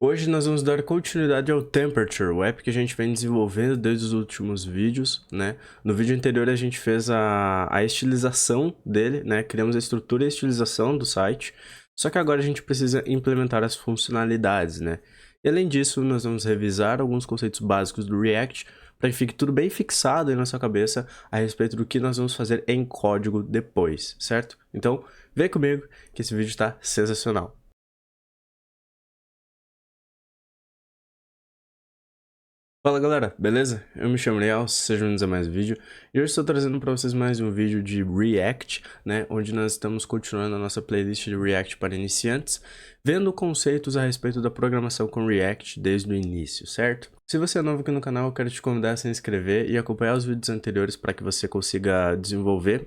Hoje nós vamos dar continuidade ao Temperature, o app que a gente vem desenvolvendo desde os últimos vídeos, né? No vídeo anterior a gente fez a estilização dele, né? Criamos a estrutura e a estilização do site, só que agora a gente precisa implementar as funcionalidades, né? E além disso, nós vamos revisar alguns conceitos básicos do React para que fique tudo bem fixado aí na sua cabeça a respeito do que nós vamos fazer em código depois, certo? Então, vem comigo que esse vídeo está sensacional. Fala galera, beleza? Eu me chamo Real, sejam bem-vindos a mais um vídeo e hoje estou trazendo para vocês mais um vídeo de React, né, onde nós estamos continuando a nossa playlist de React para iniciantes, vendo conceitos a respeito da programação com React desde o início, certo? Se você é novo aqui no canal, eu quero te convidar a se inscrever e acompanhar os vídeos anteriores para que você consiga desenvolver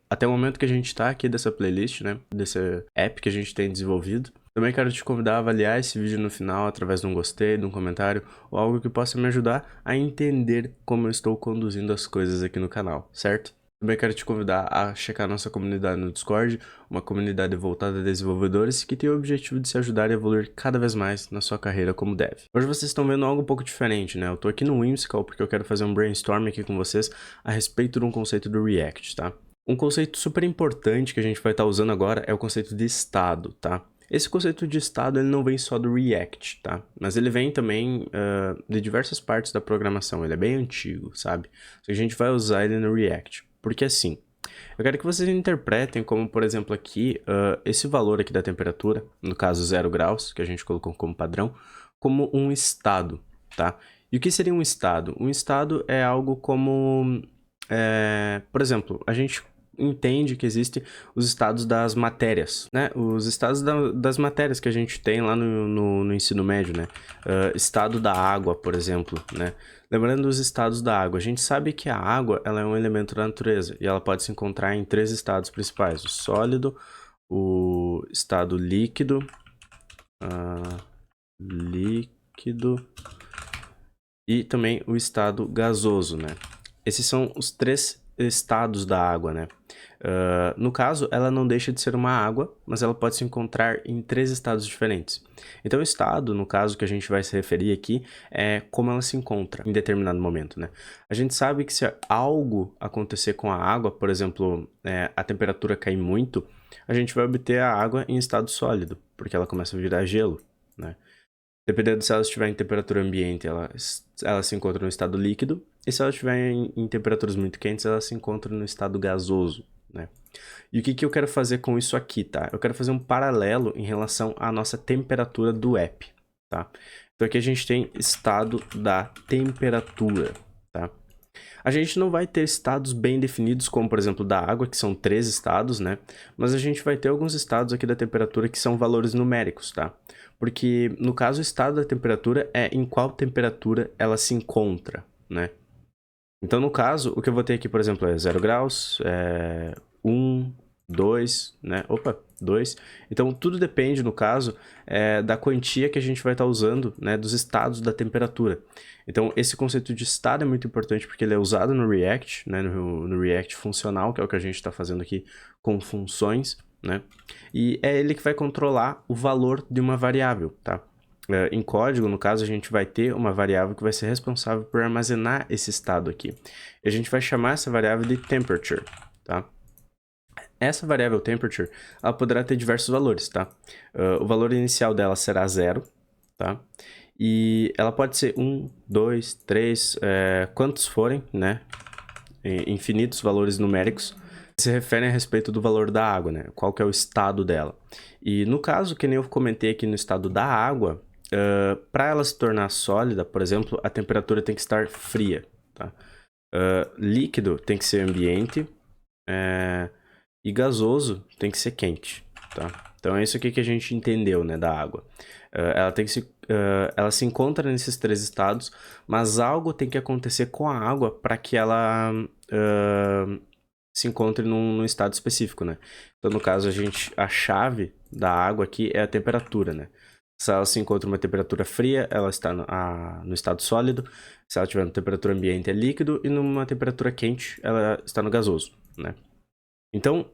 até o momento que a gente está aqui dessa playlist, né, desse app que a gente tem desenvolvido. Também quero te convidar a avaliar esse vídeo no final através de um gostei, de um comentário ou algo que possa me ajudar a entender como eu estou conduzindo as coisas aqui no canal, certo? Também quero te convidar a checar nossa comunidade no Discord, uma comunidade voltada a desenvolvedores que tem o objetivo de se ajudar a evoluir cada vez mais na sua carreira como dev. Hoje vocês estão vendo algo um pouco diferente, né? Eu tô aqui no Whimsical porque eu quero fazer um brainstorm aqui com vocês a respeito de um conceito do React, tá? Um conceito super importante que a gente vai estar usando agora é o conceito de estado, tá? Esse conceito de estado ele não vem só do React, tá? Mas ele vem também de diversas partes da programação, ele é bem antigo, sabe? Só que a gente vai usar ele no React, porque assim, eu quero que vocês interpretem como, por exemplo, aqui, esse valor aqui da temperatura, no caso 0 graus, que a gente colocou como padrão, como um estado, tá? E o que seria um estado? Um estado é algo como, por exemplo, a gente entende que existem os estados das matérias, né? Os estados das matérias que a gente tem lá no ensino médio, né? Estado da água, por exemplo, né? Lembrando os estados da água, a gente sabe que a água ela é um elemento da natureza e ela pode se encontrar em 3 estados principais: o sólido, o estado líquido, e também o estado gasoso, né? Esses são os 3 estados da água, né? No caso, ela não deixa de ser uma água, mas ela pode se encontrar em 3 estados diferentes. Então, o estado, no caso que a gente vai se referir aqui, é como ela se encontra em determinado momento, né? A gente sabe que se algo acontecer com a água, por exemplo, a temperatura cair muito, a gente vai obter a água em estado sólido, porque ela começa a virar gelo, né? Dependendo se ela estiver em temperatura ambiente, ela se encontra no estado líquido, e se ela estiver em temperaturas muito quentes, ela se encontra no estado gasoso, né? E o que eu quero fazer com isso aqui, tá? Eu quero fazer um paralelo em relação à nossa temperatura do app, tá? Então aqui a gente tem estado da temperatura, tá? A gente não vai ter estados bem definidos, como por exemplo da água, que são 3 estados, né? Mas a gente vai ter alguns estados aqui da temperatura que são valores numéricos, tá? Porque no caso o estado da temperatura é em qual temperatura ela se encontra, né? Então no caso, o que eu vou ter aqui, por exemplo, é 0 graus, 1, 2, né? Opa, 2. Então tudo depende, no caso, da quantia que a gente vai estar usando, né? Dos estados da temperatura. Então esse conceito de estado é muito importante porque ele é usado no React, né? No React funcional, que é o que a gente está fazendo aqui com funções, né? E é ele que vai controlar o valor de uma variável, tá? Em código, no caso, a gente vai ter uma variável que vai ser responsável por armazenar esse estado aqui. E a gente vai chamar essa variável de temperature, tá? Essa variável temperature, ela poderá ter diversos valores, tá? O valor inicial dela será 0, tá? E ela pode ser 1, 2, 3, quantos forem, né? Infinitos valores numéricos se referem a respeito do valor da água, né? Qual que é o estado dela. E no caso, que nem eu comentei aqui no estado da água, para ela se tornar sólida, por exemplo, a temperatura tem que estar fria, tá? Líquido tem que ser ambiente, e gasoso tem que ser quente, tá? Então é isso aqui que a gente entendeu, né, da água. Ela se encontra nesses 3 estados, mas algo tem que acontecer com a água para que ela se encontre num estado específico, né? Então no caso a chave da água aqui é a temperatura, né? Se ela se encontra uma temperatura fria, ela está no estado sólido. Se ela tiver na temperatura ambiente, é líquido. E numa temperatura quente, ela está no gasoso, né? Então,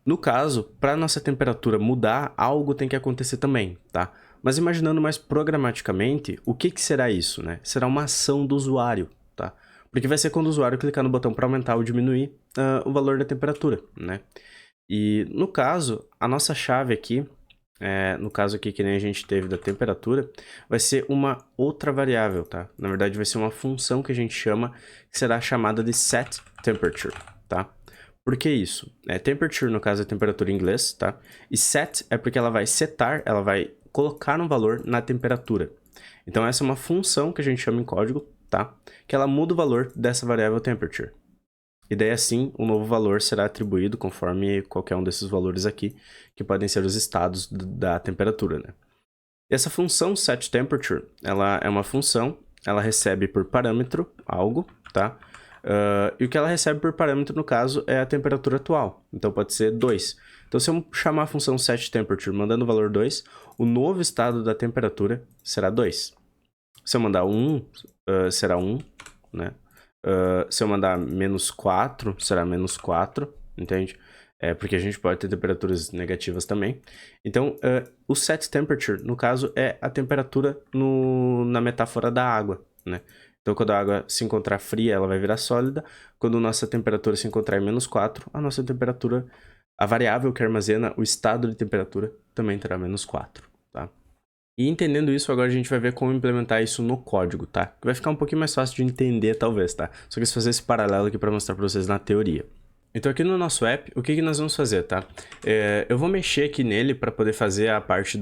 no caso, para nossa temperatura mudar, algo tem que acontecer também, tá? Mas imaginando mais programaticamente, o que será isso, né? Será uma ação do usuário, tá? Porque vai ser quando o usuário clicar no botão para aumentar ou diminuir o valor da temperatura, né? E no caso, a nossa chave aqui, no caso aqui que nem a gente teve da temperatura, vai ser uma outra variável, tá? Na verdade vai ser uma função que a gente chama, que será chamada de setTemperature, tá? Por que isso? Temperature, no caso, é temperatura em inglês, tá? E set é porque ela vai setar, ela vai colocar um valor na temperatura. Então essa é uma função que a gente chama em código, tá? Que ela muda o valor dessa variável temperature. E daí assim, um novo valor será atribuído conforme qualquer um desses valores aqui, que podem ser os estados da temperatura, né? E essa função setTemperature, ela é uma função, ela recebe por parâmetro algo, tá? E o que ela recebe por parâmetro, no caso, é a temperatura atual. Então pode ser 2. Então se eu chamar a função setTemperature mandando o valor 2, o novo estado da temperatura será 2. Se eu mandar 1, será 1, né? Se eu mandar menos 4, será menos 4, entende? Porque a gente pode ter temperaturas negativas também. Então, o setTemperature, no caso, é a temperatura na metáfora da água, né? Então, quando a água se encontrar fria, ela vai virar sólida. Quando a nossa temperatura se encontrar em menos 4, a nossa temperatura, a variável que armazena o estado de temperatura, também terá menos 4, tá? E entendendo isso, agora a gente vai ver como implementar isso no código, tá? Que vai ficar um pouquinho mais fácil de entender, talvez, tá? Só que eu fazer esse paralelo aqui para mostrar para vocês na teoria. Então aqui no nosso app, o que nós vamos fazer, tá? Eu vou mexer aqui nele para poder fazer a parte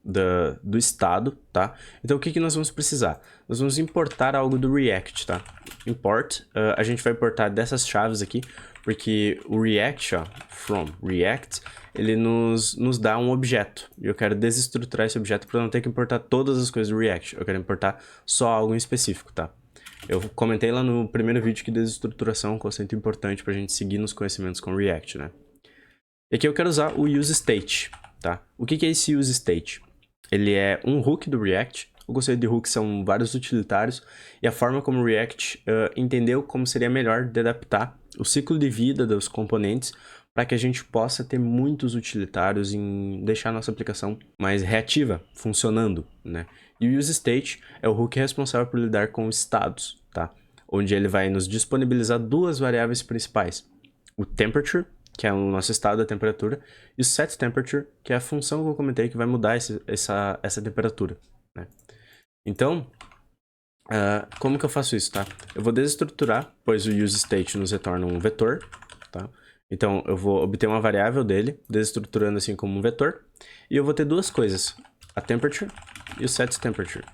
do estado, tá? Então o que nós vamos precisar? Nós vamos importar algo do React, tá? Import, a gente vai importar dessas chaves aqui, porque o React, ó, from React, ele nos dá um objeto. E eu quero desestruturar esse objeto para não ter que importar todas as coisas do React. Eu quero importar só algo em específico, tá? Eu comentei lá no primeiro vídeo que desestruturação é um conceito importante pra gente seguir nos conhecimentos com React, né? E aqui eu quero usar o useState, tá? O que é esse useState? Ele é um hook do React. O conceito de hook são vários utilitários e a forma como o React entendeu como seria melhor de adaptar o ciclo de vida dos componentes para que a gente possa ter muitos utilitários em deixar a nossa aplicação mais reativa, funcionando, né? E o useState é o hook responsável por lidar com estados, tá? Onde ele vai nos disponibilizar duas variáveis principais. O temperature, que é o nosso estado da temperatura, e o setTemperature, que é a função que eu comentei que vai mudar essa temperatura, né? Então, como que eu faço isso, tá? Eu vou desestruturar, pois o useState nos retorna um vetor, tá? Então, eu vou obter uma variável dele, desestruturando assim como um vetor, e eu vou ter duas coisas, a temperature e o setTemperature.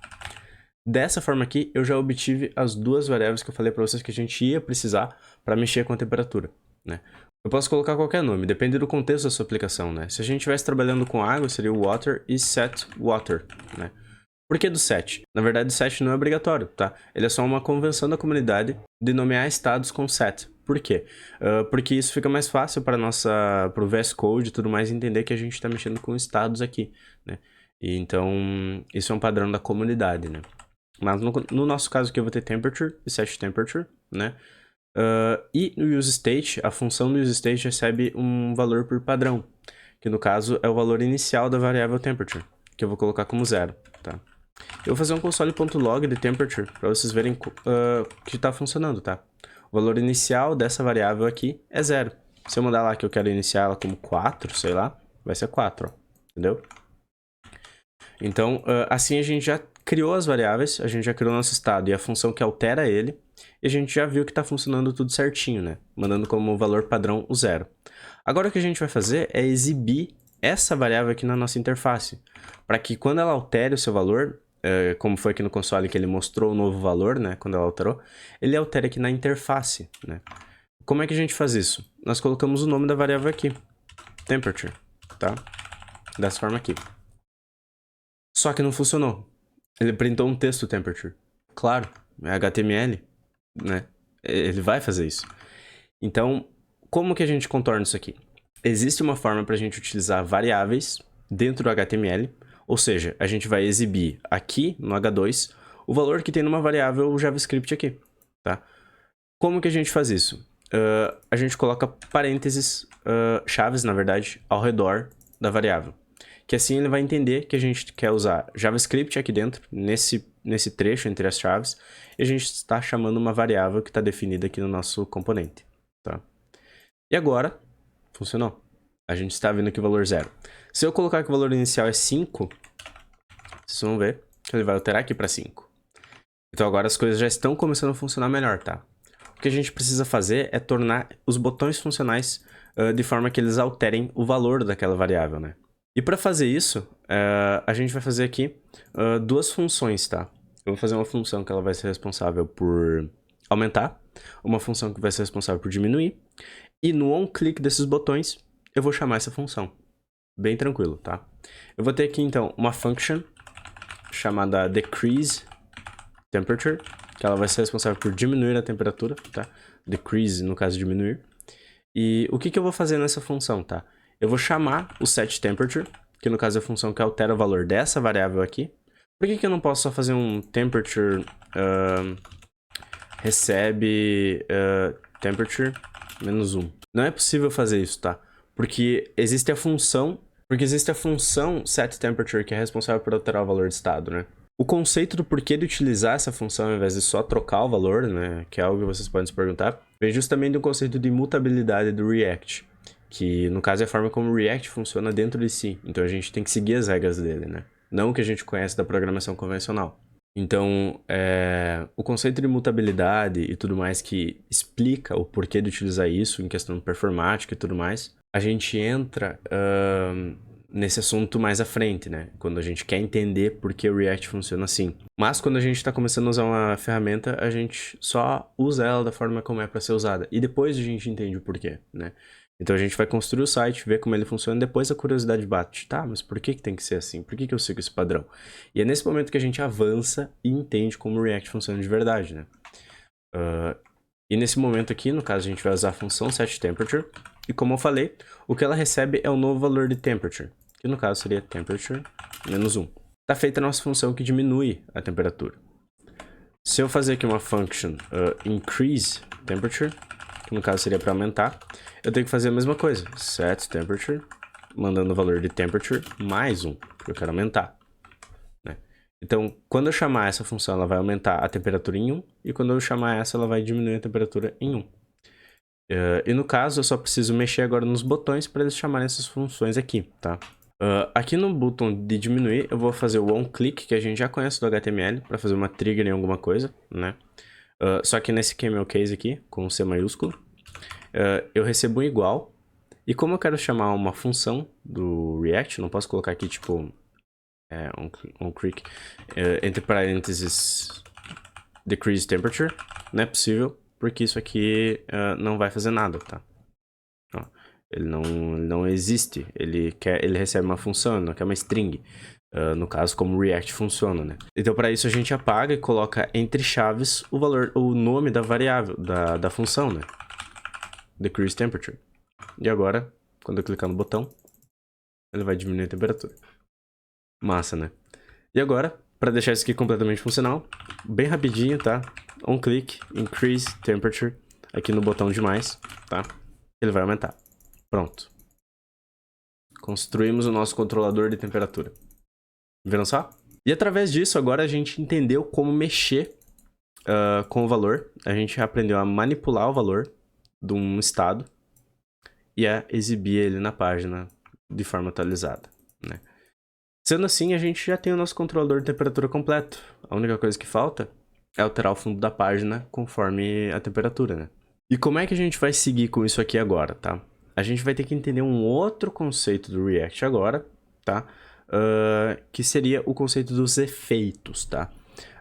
Dessa forma aqui, eu já obtive as duas variáveis que eu falei para vocês que a gente ia precisar para mexer com a temperatura, né? Eu posso colocar qualquer nome, depende do contexto da sua aplicação, né? Se a gente estivesse trabalhando com água, seria o water e setWater, né? Por que do set? Na verdade, o set não é obrigatório, tá? Ele é só uma convenção da comunidade de nomear estados com set. Por quê? Porque isso fica mais fácil para o VS Code e tudo mais entender que a gente está mexendo com estados aqui, né? E então, isso é um padrão da comunidade, né? Mas no nosso caso aqui eu vou ter temperature e setTemperature, né? E no useState, a função do useState recebe um valor por padrão, que no caso é o valor inicial da variável temperature, que eu vou colocar como 0, tá? Eu vou fazer um console.log de temperature para vocês verem que está funcionando, tá? O valor inicial dessa variável aqui é 0. Se eu mandar lá que eu quero iniciar ela como 4, sei lá, vai ser 4, ó, entendeu? Então, assim a gente já criou as variáveis, a gente já criou nosso estado e a função que altera ele, e a gente já viu que está funcionando tudo certinho, né? Mandando como valor padrão o 0. Agora o que a gente vai fazer é exibir essa variável aqui na nossa interface, para que quando ela altere o seu valor, como foi aqui no console que ele mostrou o novo valor, né? Quando ela alterou, ele altere aqui na interface, né? Como é que a gente faz isso? Nós colocamos o nome da variável aqui, temperature, tá? Dessa forma aqui. Só que não funcionou. Ele printou um texto temperature. Claro, é HTML, né? Ele vai fazer isso. Então, como que a gente contorna isso aqui? Existe uma forma para a gente utilizar variáveis dentro do HTML, ou seja, a gente vai exibir aqui no H2 o valor que tem numa variável JavaScript aqui, tá? Como que a gente faz isso? A gente coloca parênteses, chaves, na verdade, ao redor da variável. que assim ele vai entender que a gente quer usar JavaScript aqui dentro, nesse trecho entre as chaves, e a gente está chamando uma variável que está definida aqui no nosso componente, tá? E agora, funcionou. A gente está vendo aqui o valor 0. Se eu colocar que o valor inicial é 5, vocês vão ver que ele vai alterar aqui para 5. Então agora as coisas já estão começando a funcionar melhor, tá? O que a gente precisa fazer é tornar os botões funcionais de forma que eles alterem o valor daquela variável, né? E para fazer isso, a gente vai fazer aqui duas funções, tá? Eu vou fazer uma função que ela vai ser responsável por aumentar, uma função que vai ser responsável por diminuir, e no onClick desses botões, eu vou chamar essa função. Bem tranquilo, tá? Eu vou ter aqui, então, uma function chamada decreaseTemperature, que ela vai ser responsável por diminuir a temperatura, tá? Decrease, no caso, diminuir. E o que eu vou fazer nessa função, tá? Eu vou chamar o setTemperature, que no caso é a função que altera o valor dessa variável aqui. Por que eu não posso só fazer um temperature recebe temperature menos 1? Não é possível fazer isso, tá? Porque existe a função setTemperature, que é responsável por alterar o valor de estado, né? O conceito do porquê de utilizar essa função ao invés de só trocar o valor, né, que é algo que vocês podem se perguntar, vem justamente do conceito de imutabilidade do React, que no caso é a forma como o React funciona dentro de si. Então a gente tem que seguir as regras dele, né? Não o que a gente conhece da programação convencional. Então, o conceito de imutabilidade e tudo mais que explica o porquê de utilizar isso em questão performática e tudo mais, a gente entra nesse assunto mais à frente, né? Quando a gente quer entender por que o React funciona assim. Mas quando a gente está começando a usar uma ferramenta, a gente só usa ela da forma como é para ser usada. E depois a gente entende o porquê, né? Então a gente vai construir o site, ver como ele funciona, depois a curiosidade bate. Tá, mas por que tem que ser assim? Por que eu sigo esse padrão? E é nesse momento que a gente avança e entende como o React funciona de verdade, né? E nesse momento aqui, no caso, a gente vai usar a função setTemperature. E como eu falei, o que ela recebe é o novo valor de temperature, que no caso seria temperature menos 1. Está feita a nossa função que diminui a temperatura. Se eu fazer aqui uma function increaseTemperature, que no caso seria para aumentar, eu tenho que fazer a mesma coisa. setTemperature, mandando o valor de temperature mais 1, porque eu quero aumentar. Né? Então, quando eu chamar essa função, ela vai aumentar a temperatura em 1, e quando eu chamar essa, ela vai diminuir a temperatura em 1. E no caso, eu só preciso mexer agora nos botões para eles chamarem essas funções aqui, tá? Aqui no botão de diminuir, eu vou fazer o onClick, que a gente já conhece do HTML, para fazer uma trigger em alguma coisa, né? Só que nesse camel case aqui, com C maiúsculo, eu recebo um igual. E como eu quero chamar uma função do React, não posso colocar aqui, tipo, onClick, entre parênteses, decrease temperature, não é possível, porque isso aqui não vai fazer nada, tá? Ó, ele não existe, ele recebe uma função, ele não quer uma string. No caso, como o React funciona, né? Então, para isso, a gente apaga e coloca entre chaves o nome da variável, da função, né? Decrease temperature. E agora, quando eu clicar no botão, ele vai diminuir a temperatura. Massa, né? E agora, para deixar isso aqui completamente funcional, bem rapidinho, tá? OnClick, increase temperature, aqui no botão de mais, tá? Ele vai aumentar. Pronto. Construímos o nosso controlador de temperatura. Viram só? E através disso, agora a gente entendeu como mexer com o valor. A gente aprendeu a manipular o valor de um estado e a exibir ele na página de forma atualizada, né? Sendo assim, a gente já tem o nosso controlador de temperatura completo. A única coisa que falta é alterar o fundo da página conforme a temperatura, né? E como é que a gente vai seguir com isso aqui agora, tá? A gente vai ter que entender um outro conceito do React agora, tá? Que seria o conceito dos efeitos, tá?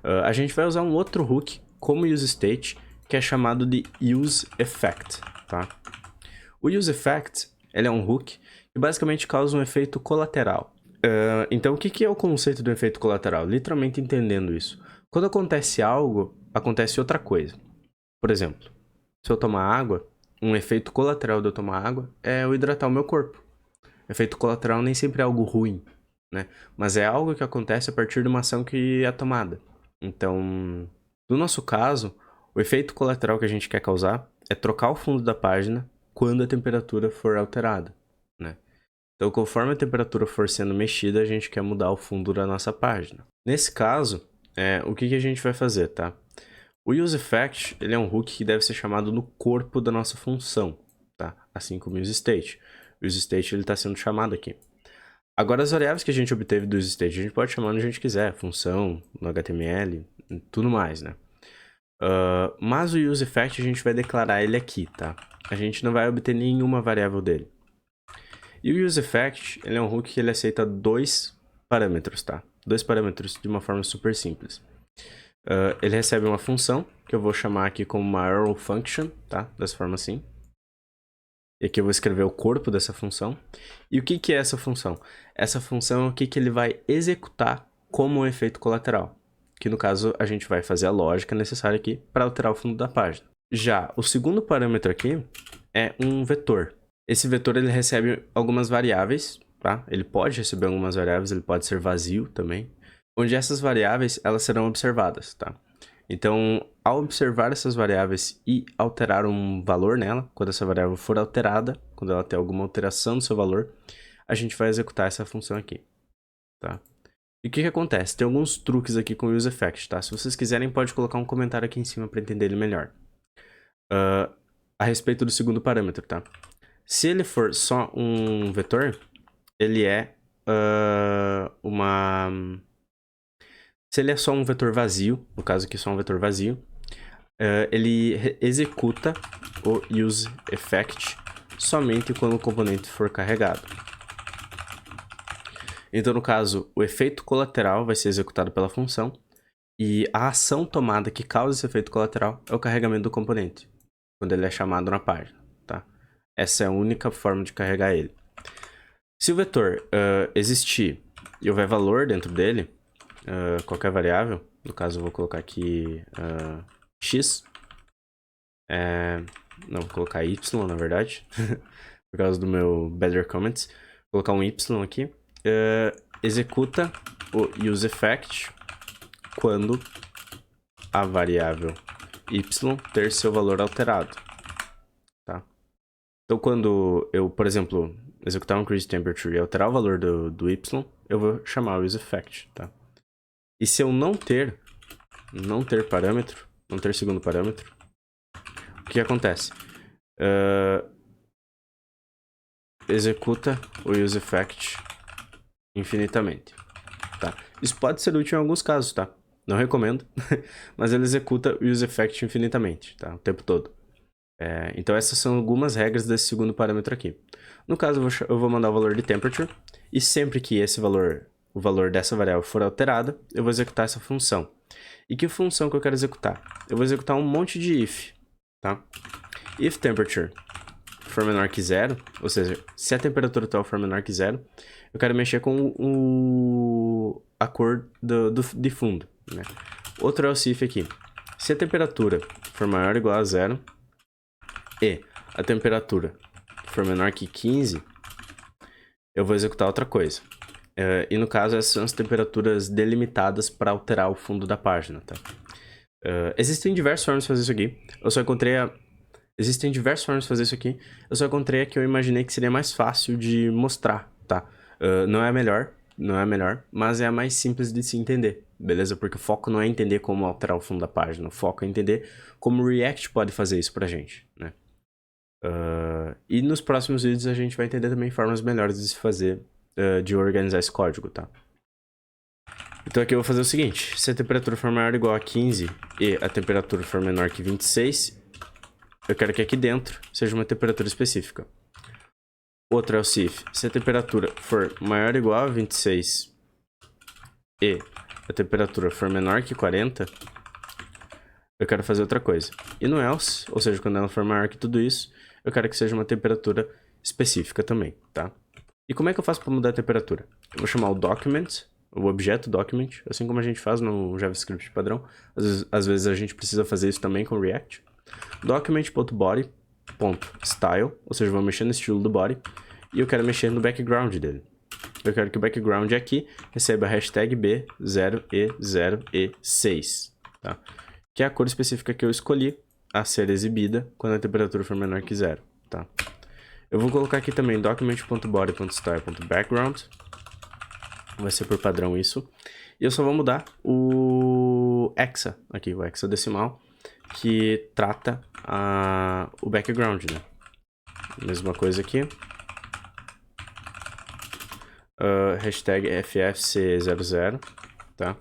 A gente vai usar um outro hook como useState, que é chamado de useEffect, tá? O useEffect, ele é um hook que basicamente causa um efeito colateral. Então, o que é o conceito do efeito colateral? Literalmente entendendo isso. Quando acontece algo, acontece outra coisa. Por exemplo, se eu tomar água, um efeito colateral de eu tomar água é eu hidratar o meu corpo. Efeito colateral nem sempre é algo ruim, né? Mas é algo que acontece a partir de uma ação que é tomada. Então, no nosso caso, o efeito colateral que a gente quer causar é trocar o fundo da página quando a temperatura for alterada, né? Então, conforme a temperatura for sendo mexida, a gente quer mudar o fundo da nossa página. Nesse caso, o que a gente vai fazer, tá? O useEffect, ele é um hook que deve ser chamado no corpo da nossa função, tá? Assim como o useState. O useState ele está sendo chamado aqui. Agora, as variáveis que a gente obteve do useState, a gente pode chamar onde a gente quiser, função, no HTML, tudo mais, né? Mas o useEffect a gente vai declarar ele aqui, tá? A gente não vai obter nenhuma variável dele. E o useEffect, ele é um hook que ele aceita 2 parâmetros, tá? 2 parâmetros de uma forma super simples. Ele recebe uma função, que eu vou chamar aqui como uma arrow function, tá? Dessa forma assim. E aqui eu vou escrever o corpo dessa função. E o que é essa função? Essa função é o que ele vai executar como um efeito colateral. Que no caso a gente vai fazer a lógica necessária aqui para alterar o fundo da página. Já o segundo parâmetro aqui é um vetor. Esse vetor ele recebe algumas variáveis, tá? Ele pode receber algumas variáveis, ele pode ser vazio também. Onde essas variáveis elas serão observadas, tá? Então, ao observar essas variáveis e alterar um valor nela, quando essa variável for alterada, quando ela tem alguma alteração do seu valor, a gente vai executar essa função aqui, tá? E o que acontece? Tem alguns truques aqui com o useEffect, tá? Se vocês quiserem, pode colocar um comentário aqui em cima para entender ele melhor. A respeito do segundo parâmetro, tá? Se ele for só um vetor, ele é Se ele é só um vetor vazio, no caso aqui só um vetor vazio, ele executa o useEffect somente quando o componente for carregado. Então, no caso, o efeito colateral vai ser executado pela função e a ação tomada que causa esse efeito colateral é o carregamento do componente, quando ele é chamado na página, tá? Essa é a única forma de carregar ele. Se o vetor existir e houver valor dentro dele, qualquer variável, no caso eu vou colocar aqui x, não, vou colocar y na verdade, por causa do meu better comments, vou colocar um y aqui, executa o useEffect quando a variável y ter seu valor alterado, tá? Então quando eu, por exemplo, executar um increaseTemperature e alterar o valor do y, eu vou chamar o useEffect, tá? E se eu não ter parâmetro, não ter segundo parâmetro, o que acontece? Executa o useEffect infinitamente, tá? Isso pode ser útil em alguns casos, tá? Não recomendo, mas ele executa o useEffect infinitamente, tá? O tempo todo. Então essas são algumas regras desse segundo parâmetro aqui. No caso, eu vou mandar o valor de temperature, e sempre que esse valor, o valor dessa variável for alterado, eu vou executar essa função. E que função que eu quero executar? Eu vou executar um monte de if, tá? If temperature for menor que 0, ou seja, se a temperatura atual for menor que 0, eu quero mexer com a cor de fundo, né? Outro else if aqui. Se a temperatura for maior ou igual a 0 e a temperatura for menor que 15, eu vou executar outra coisa. E no caso, essas são as temperaturas delimitadas para alterar o fundo da página, tá? Existem diversas formas de fazer isso aqui. Existem diversas formas de fazer isso aqui. Eu só encontrei a que eu imaginei que seria mais fácil de mostrar, tá? Não é a melhor, mas é a mais simples de se entender, beleza? Porque o foco não é entender como alterar o fundo da página. O foco é entender como o React pode fazer isso pra gente, né? E nos próximos vídeos a gente vai entender também formas melhores de se fazer, de organizar esse código, tá? Então aqui eu vou fazer o seguinte: se a temperatura for maior ou igual a 15 e a temperatura for menor que 26, eu quero que aqui dentro seja uma temperatura específica. Outro else if, se a temperatura for maior ou igual a 26 e a temperatura for menor que 40, eu quero fazer outra coisa. E no else, ou seja, quando ela for maior que tudo isso, eu quero que seja uma temperatura específica também, tá? E como é que eu faço para mudar a temperatura? Eu vou chamar o document, o objeto document, assim como a gente faz no JavaScript padrão. Às vezes a gente precisa fazer isso também com React. Document.body.style, ou seja, eu vou mexer no estilo do body, e eu quero mexer no background dele. Eu quero que o background aqui receba a hashtag B0E0E6, tá? Que é a cor específica que eu escolhi a ser exibida quando a temperatura for menor que 0, tá? Eu vou colocar aqui também document.body.style.background. Vai ser por padrão isso. E eu só vou mudar o hexa aqui, o hexadecimal, que trata o background, né? Mesma coisa aqui. Hashtag FFC00, tá?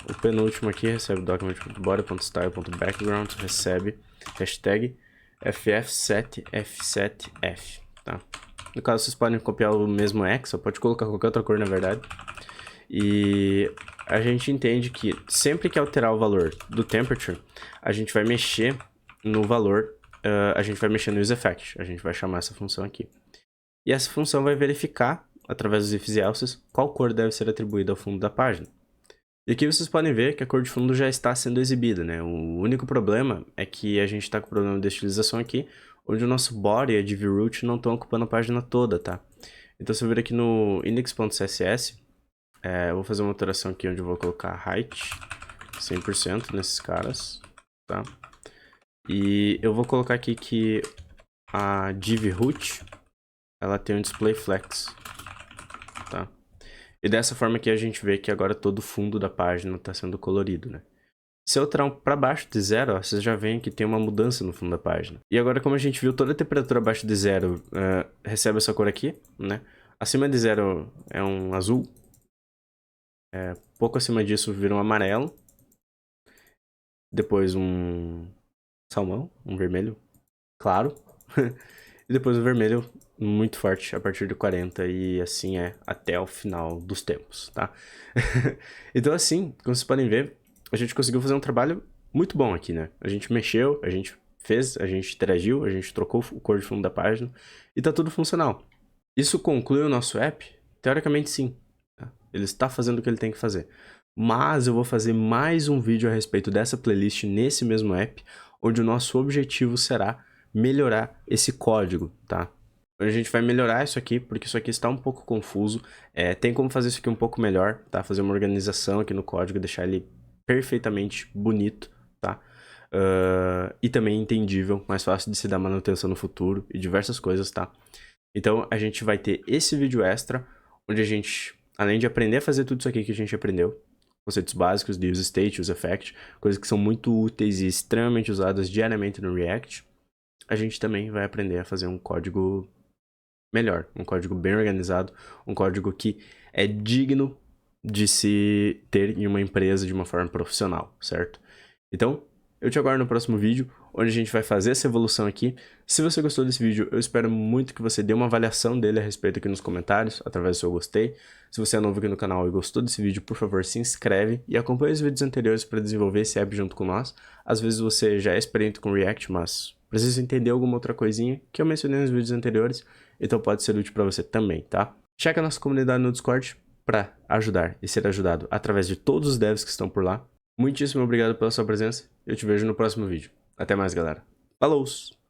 O penúltimo aqui recebe document.body.style.background, recebe hashtag FF7F7F, tá? No caso, vocês podem copiar o mesmo hexa, pode colocar qualquer outra cor, na verdade. E a gente entende que sempre que alterar o valor do temperature, a gente vai mexer no valor, a gente vai mexer no useEffect, a gente vai chamar essa função aqui. E essa função vai verificar, através dos ifs e elses, qual cor deve ser atribuída ao fundo da página. E aqui vocês podem ver que a cor de fundo já está sendo exibida, né? O único problema é que a gente está com problema de estilização aqui, onde o nosso body e a div-root não estão ocupando a página toda, tá? Então se eu vir aqui no index.css, eu vou fazer uma alteração aqui onde eu vou colocar height 100% nesses caras, tá? E eu vou colocar aqui que a div-root, ela tem um display flex, tá? E dessa forma aqui a gente vê que agora todo o fundo da página está sendo colorido, né? Se eu alterar para baixo de 0, ó, vocês já veem que tem uma mudança no fundo da página. E agora, como a gente viu, toda a temperatura abaixo de 0 recebe essa cor aqui, né? Acima de 0 é um azul. Pouco acima disso vira um amarelo. Depois um salmão, um vermelho claro. E depois um vermelho muito forte a partir de 40 e assim é até o final dos tempos, tá? Então assim, como vocês podem ver, a gente conseguiu fazer um trabalho muito bom aqui, né? A gente mexeu, a gente fez, a gente interagiu, a gente trocou o cor de fundo da página e tá tudo funcional. Isso conclui o nosso app? Teoricamente sim, tá? Ele está fazendo o que ele tem que fazer. Mas eu vou fazer mais um vídeo a respeito dessa playlist nesse mesmo app, onde o nosso objetivo será melhorar esse código, tá? A gente vai melhorar isso aqui, porque isso aqui está um pouco confuso. Tem como fazer isso aqui um pouco melhor, tá? Fazer uma organização aqui no código, deixar ele perfeitamente bonito, tá? E também entendível, mais fácil de se dar manutenção no futuro e diversas coisas, tá? Então a gente vai ter esse vídeo extra, onde a gente, além de aprender a fazer tudo isso aqui que a gente aprendeu, conceitos básicos de useState, useEffect, coisas que são muito úteis e extremamente usadas diariamente no React, a gente também vai aprender a fazer um código melhor, um código bem organizado, um código que é digno de se ter em uma empresa de uma forma profissional, certo? Então, eu te aguardo no próximo vídeo, onde a gente vai fazer essa evolução aqui. Se você gostou desse vídeo, eu espero muito que você dê uma avaliação dele a respeito aqui nos comentários, através do seu gostei. Se você é novo aqui no canal e gostou desse vídeo, por favor, se inscreve e acompanhe os vídeos anteriores para desenvolver esse app junto com nós. Às vezes você já é experiente com React, mas precisa entender alguma outra coisinha que eu mencionei nos vídeos anteriores, então pode ser útil para você também, tá? Checa a nossa comunidade no Discord para ajudar e ser ajudado através de todos os devs que estão por lá. Muitíssimo obrigado pela sua presença. Eu te vejo no próximo vídeo. Até mais, galera. Falou!